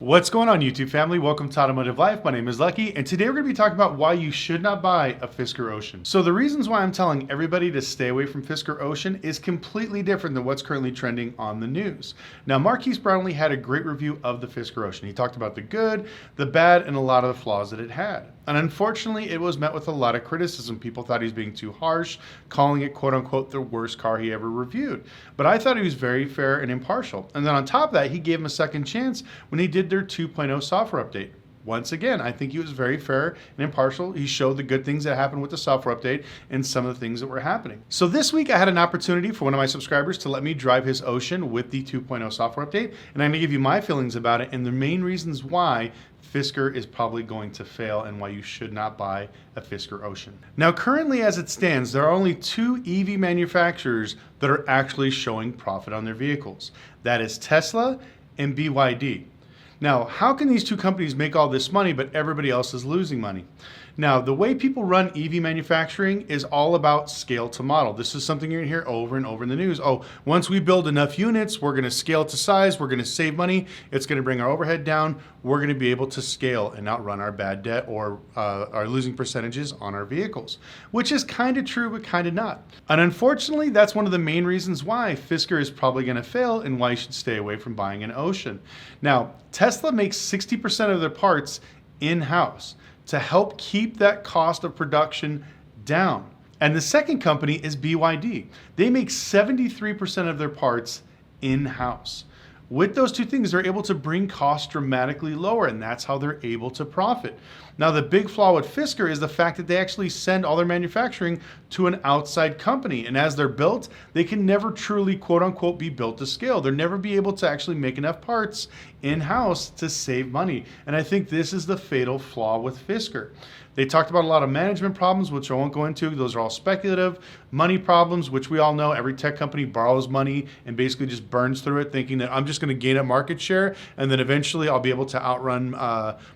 What's going on, YouTube family? Welcome to Automotive Life. My name is Lucky, and today we're going to be talking about why you should not buy a Fisker Ocean. So the reasons why I'm telling everybody to stay away from Fisker Ocean is completely different than what's currently trending on the news. Now, Marquise Brownlee had a great review of the Fisker Ocean. He talked about the good, the bad, and a lot of the flaws that it had. And unfortunately, it was met with a lot of criticism. People thought he was being too harsh, calling it quote unquote the worst car he ever reviewed. But I thought he was very fair and impartial. And then on top of that, he gave him a second chance when he did their 2.0 software update. Once again, I think he was very fair and impartial. He showed the good things that happened with the software update and some of the things that were happening. So this week I had an opportunity for one of my subscribers to let me drive his Ocean with the 2.0 software update. And I'm gonna give you my feelings about it and the main reasons why Fisker is probably going to fail and why you should not buy a Fisker Ocean. Now, currently as it stands, there are only two EV manufacturers that are actually showing profit on their vehicles. That is Tesla and BYD. Now, how can these two companies make all this money, but everybody else is losing money? Now, the way people run EV manufacturing is all about scale to model. This is something you're gonna hear over and over in the news. Oh, once we build enough units, we're gonna scale to size, we're gonna save money, it's gonna bring our overhead down, we're gonna be able to scale and outrun our bad debt or our losing percentages on our vehicles, which is kind of true, but kind of not. And unfortunately, that's one of the main reasons why Fisker is probably gonna fail and why you should stay away from buying an Ocean. Now, Tesla makes 60% of their parts in-house to help keep that cost of production down. And the second company is BYD. They make 73% of their parts in-house. With those two things, they're able to bring costs dramatically lower, and that's how they're able to profit. Now, the big flaw with Fisker is the fact that they actually send all their manufacturing to an outside company. And as they're built, they can never truly, quote unquote, be built to scale. They'll never be able to actually make enough parts in-house to save money. And I think this is the fatal flaw with Fisker. They talked about a lot of management problems, which I won't go into. Those are all speculative. Money problems, which we all know every tech company borrows money and basically just burns through it, thinking that I'm just going to gain a market share and then eventually I'll be able to outrun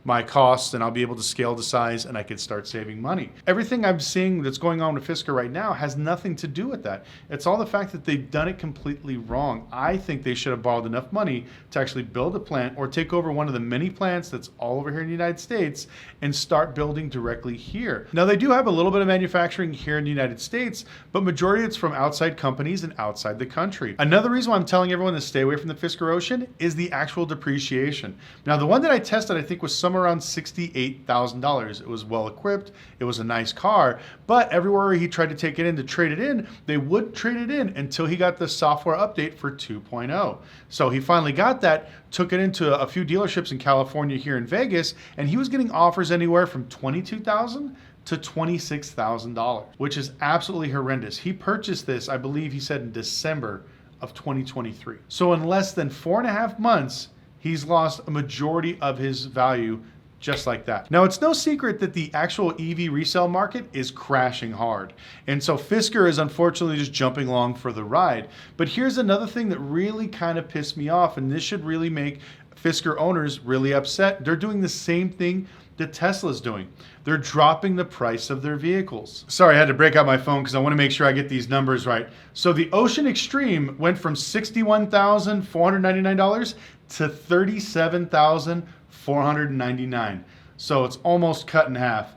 my costs and I'll be able to scale to size and I could start saving money. Everything I'm seeing that's going on with Fisker right now has nothing to do with that. It's all the fact that they've done it completely wrong. I think they should have borrowed enough money to actually build a plant or take over one of the many plants that's all over here in the United States and start building directly here. Now, they do have a little bit of manufacturing here in the United States, but majority it's from outside companies and outside the country. Another reason why I'm telling everyone to stay away from the Fisker Ocean is the actual depreciation. Now, the one that I tested, I think was somewhere around $68,000. It was well equipped. It was a nice car, but everywhere he tried to take it in to trade it in, they wouldn't trade it in until he got the software update for 2.0. So he finally got that, took it into a few dealerships in California here in Vegas, and he was getting offers anywhere from $22,000 to $26,000, which is absolutely horrendous. He purchased this, I believe he said in December of 2023. So in less than 4.5 months, he's lost a majority of his value just like that. Now, it's no secret that the actual EV resale market is crashing hard. And so Fisker is unfortunately just jumping along for the ride. But here's another thing that really kind of pissed me off, and this should really make Fisker owners really upset. They're doing the same thing that Tesla's doing. They're dropping the price of their vehicles. Sorry, I had to break out my phone because I want to make sure I get these numbers right. So the Ocean Extreme went from $61,499 to $37,499. So it's almost cut in half.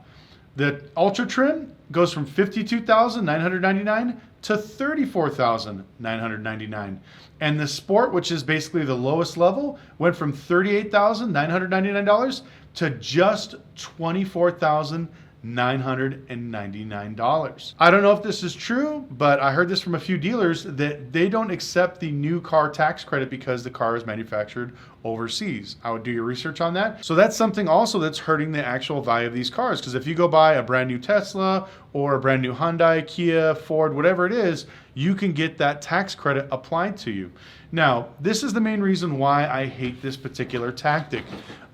The Ultra Trim goes from $52,999 to $34,999. And the Sport, which is basically the lowest level, went from $38,999 to just $24,999. I don't know if this is true, but I heard this from a few dealers that they don't accept the new car tax credit because the car is manufactured overseas. I would do your research on that. So that's something also that's hurting the actual value of these cars, because if you go buy a brand new Tesla or a brand new Hyundai, Kia, Ford, whatever it is, you can get that tax credit applied to you. Now, this is the main reason why I hate this particular tactic.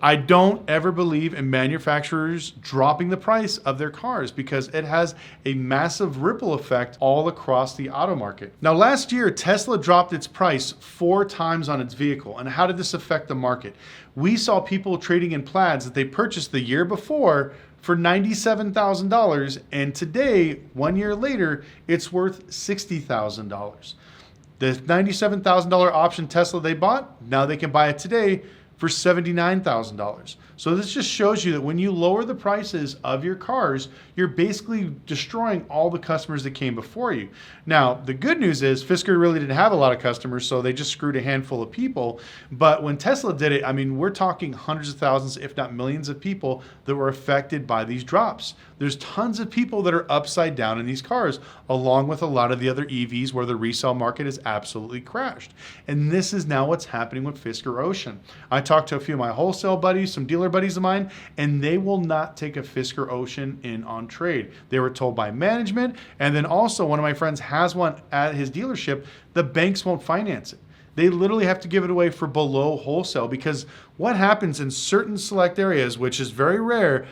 I don't ever believe in manufacturers dropping the price of their cars because it has a massive ripple effect all across the auto market. Now, last year, Tesla dropped its price 4 times on its vehicle. And how did this affect the market? We saw people trading in Plaids that they purchased the year before for $97,000, and today, 1 year later, it's worth $60,000. The $97,000 option Tesla they bought, now they can buy it today for $79,000. So this just shows you that when you lower the prices of your cars, you're basically destroying all the customers that came before you. Now, the good news is Fisker really didn't have a lot of customers, so they just screwed a handful of people. But when Tesla did it, I mean, we're talking hundreds of thousands, if not millions of people that were affected by these drops. There's tons of people that are upside down in these cars, along with a lot of the other EVs where the resale market has absolutely crashed. And this is now what's happening with Fisker Ocean. I talked to a few of my wholesale buddies, some dealer buddies of mine, and they will not take a Fisker Ocean in on trade. They were told by management, and then also one of my friends has one at his dealership. The banks won't finance it. They literally have to give it away for below wholesale, because what happens in certain select areas, which is very rare,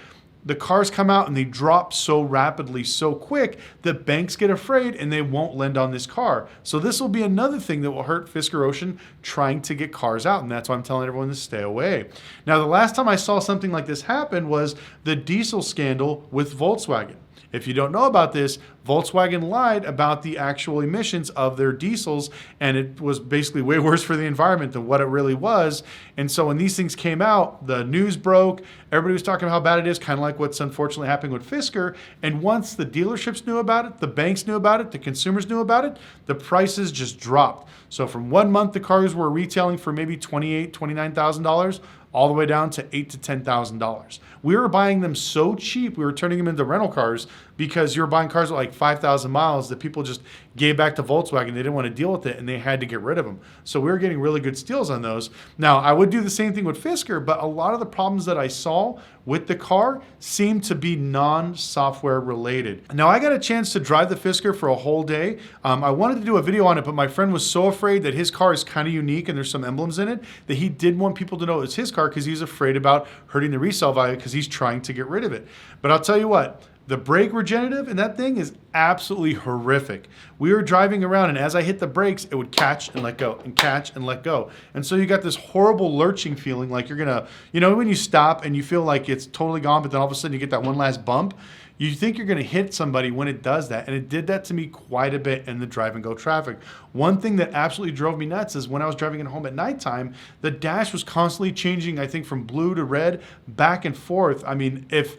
the cars come out and they drop so rapidly, so quick, that banks get afraid and they won't lend on this car. So this will be another thing that will hurt Fisker Ocean trying to get cars out. And that's why I'm telling everyone to stay away. Now, the last time I saw something like this happen was the diesel scandal with Volkswagen. If you don't know about this, Volkswagen lied about the actual emissions of their diesels, and it was basically way worse for the environment than what it really was. And so when these things came out, the news broke, everybody was talking about how bad it is, kind of like what's unfortunately happening with Fisker. And once the dealerships knew about it, the banks knew about it, the consumers knew about it, the prices just dropped. So from 1 month, the cars were retailing for maybe $28,000, $29,000, all the way down to $8,000 to $10,000. We were buying them so cheap, we were turning them into rental cars, because you were buying cars with like 5,000 miles that people just gave back to Volkswagen. They didn't want to deal with it, and they had to get rid of them. So we were getting really good steals on those. Now, I would do the same thing with Fisker, but a lot of the problems that I saw with the car seemed to be non-software related. Now, I got a chance to drive the Fisker for a whole day. I wanted to do a video on it, but my friend was so afraid that his car is kind of unique and there's some emblems in it that he didn't want people to know it was his car, because he was afraid about hurting the resale value, because he's trying to get rid of it. But I'll tell you what, the brake regenerative in that thing is absolutely horrific. We were driving around, and as I hit the brakes, it would catch and let go and catch and let go. And so you got this horrible lurching feeling, like you're gonna, when you stop and you feel like it's totally gone, but then all of a sudden you get that one last bump, you think you're gonna hit somebody when it does that. And it did that to me quite a bit in the drive and go traffic. One thing that absolutely drove me nuts is when I was driving it home at nighttime, the dash was constantly changing, I think from blue to red, back and forth. I mean, if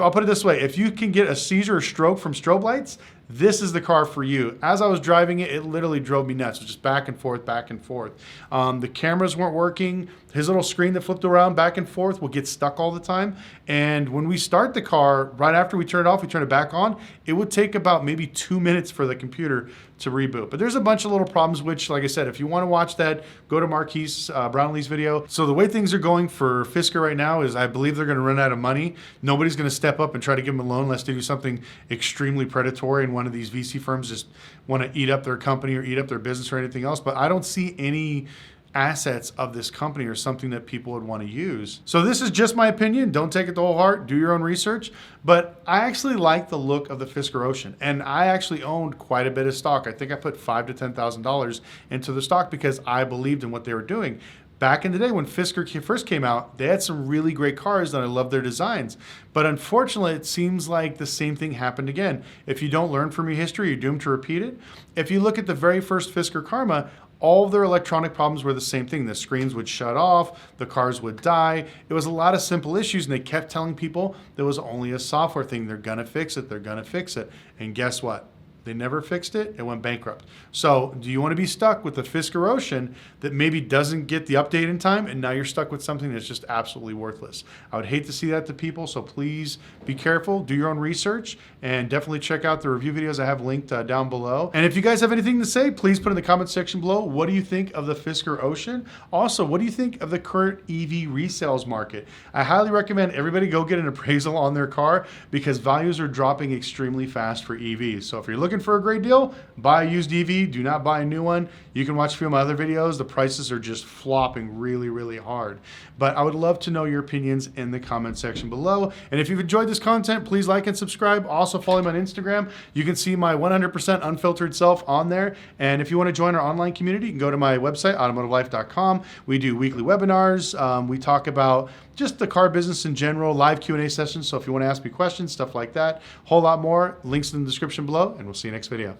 I'll put it this way, if you can get a seizure or stroke from strobe lights, this is the car for you. As I was driving it, it literally drove me nuts. It was just back and forth, back and forth. The cameras weren't working. His little screen that flipped around back and forth will get stuck all the time. And when we start the car, right after we turn it off, we turn it back on, it would take about maybe 2 minutes for the computer to reboot. But there's a bunch of little problems, which, like I said, if you want to watch that, go to Marquise Brownlee's video. So the way things are going for Fisker right now is I believe they're going to run out of money. Nobody's going to step up and try to give them a loan unless they do something extremely predatory, and one of these VC firms just want to eat up their company or eat up their business or anything else. But I don't see any assets of this company or something that people would want to use. So this is just my opinion. Don't take it to whole heart. Do your own research. But I actually like the look of the Fisker Ocean, and I actually owned quite a bit of stock. I think I put $5,000 to $10,000 into the stock because I believed in what they were doing. Back in the day when Fisker first came out, they had some really great cars and I loved their designs. But unfortunately, it seems like the same thing happened again. If you don't learn from your history, you're doomed to repeat it. If you look at the very first Fisker Karma, all of their electronic problems were the same thing. The screens would shut off, the cars would die. It was a lot of simple issues, and they kept telling people there was only a software thing. They're gonna fix it, they're gonna fix it. And guess what? They never fixed it. It went bankrupt. So do you want to be stuck with the Fisker Ocean that maybe doesn't get the update in time, and now you're stuck with something that's just absolutely worthless? I would hate to see that to people, so please be careful, do your own research, and definitely check out the review videos I have linked down below. And if you guys have anything to say, please put in the comment section below. What do you think of the Fisker Ocean? Also, what do you think of the current EV resales market? I highly recommend everybody go get an appraisal on their car, because values are dropping extremely fast for EVs. So if you're looking for a great deal, buy a used EV, do not buy a new one. You can watch a few of my other videos. The prices are just flopping really, really hard. But I would love to know your opinions in the comment section below. And if you've enjoyed this content, please like and subscribe. Also follow me on Instagram. You can see my 100% unfiltered self on there. And if you want to join our online community, you can go to my website, automotivelife.com. We do weekly webinars. We talk about just the car business in general, live Q&A sessions. So if you want to ask me questions, stuff like that, whole lot more, links in the description below, and we'll see you next video.